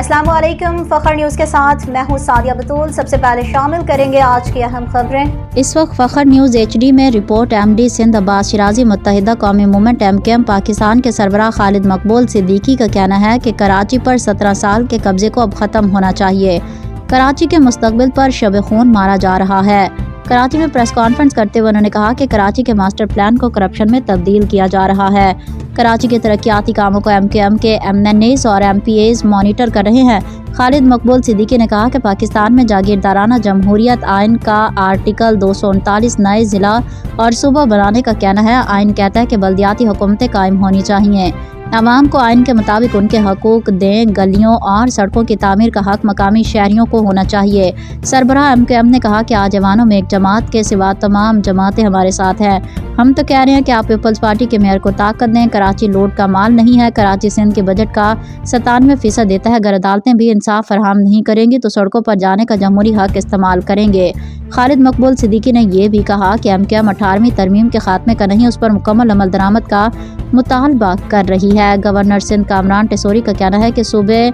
السلام علیکم، فخر نیوز کے ساتھ میں ہوں سعدیہ بطول۔ سب سے پہلے شامل کریں گے آج کی اہم خبریں۔ اس وقت فخر نیوز HD میں رپورٹ ایم ڈی سندھ عباس شیرازی متحدہ قومی موومنٹ MKM پاکستان کے سربراہ خالد مقبول صدیقی کا کہنا ہے کہ کراچی پر 17 سال کے قبضے کو اب ختم ہونا چاہیے۔ کراچی کے مستقبل پر شب خون مارا جا رہا ہے۔ کراچی میں پریس کانفرنس کرتے ہوئے انہوں نے کہا کہ کراچی کے ماسٹر پلان کو کرپشن میں تبدیل کیا جا رہا ہے۔ کراچی کے ترقیاتی کاموں کو MKM کے MNAs اور MPAs مانیٹر کر رہے ہیں۔ خالد مقبول صدیقی نے کہا کہ پاکستان میں جاگیردارانہ جمہوریت آئین کا آرٹیکل 239 نئے ضلع اور صوبہ بنانے کا کہنا ہے۔ آئین کہتا ہے کہ بلدیاتی حکومتیں قائم ہونی چاہیے۔ عوام کو آئین کے مطابق ان کے حقوق دیں۔ گلیوں اور سڑکوں کی تعمیر کا حق مقامی شہریوں کو ہونا چاہیے۔ سربراہ MKM نے کہا کہ آج ایوانوں میں ایک جماعت کے سوا تمام جماعتیں ہمارے ساتھ ہیں۔ ہم تو کہہ رہے ہیں کہ آپ پیپلز پارٹی کے میئر کو طاقت دیں۔ کراچی لوٹ کا مال نہیں ہے۔ کراچی سندھ کے بجٹ کا 97% دیتا ہے۔ اگر عدالتیں بھی انصاف فراہم نہیں کریں گی تو سڑکوں پر جانے کا جمہوری حق استعمال کریں گے۔ خالد مقبول صدیقی نے یہ بھی کہا کہ MKM 18ویں ترمیم کے خاتمے کا نہیں، اس پر مکمل عمل درآمد کا مطالبہ کر رہی ہے۔ گورنر سندھ کامران ٹیسوری کا کہنا ہے کہ صوبے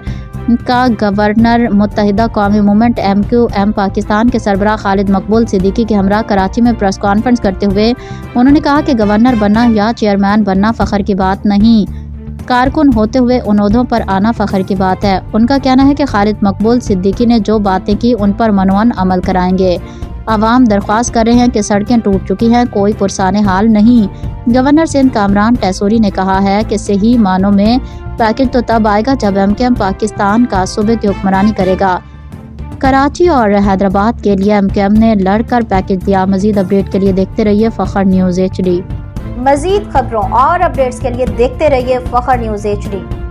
کا گورنر متحدہ قومی موومنٹ MQM پاکستان کے سربراہ خالد مقبول صدیقی کے ہمراہ کراچی میں پریس کانفرنس کرتے ہوئے انہوں نے کہا کہ گورنر بننا یا چیئرمین بننا فخر کی بات نہیں، کارکن ہوتے ہوئے ان عہدوں پر آنا فخر کی بات ہے۔ ان کا کہنا ہے کہ خالد مقبول صدیقی نے جو باتیں کی ان پر منوان عمل کرائیں گے۔ عوام درخواست کر رہے ہیں کہ سڑکیں ٹوٹ چکی ہیں، کوئی پرسان حال نہیں۔ گورنر سندھ کامران ٹیسوری نے کہا ہے کہ صحیح معنوں میں پیکج تو تب آئے گا جب MKM پاکستان کا صوبے کی حکمرانی کرے گا۔ کراچی اور حیدرآباد کے لیے MKM نے لڑ کر پیکج دیا۔ مزید اپڈیٹ کے لیے دیکھتے رہیے فخر نیوز HD۔ مزید خبروں اور اپڈیٹس کے لیے دیکھتے رہیے فخر نیوز HD۔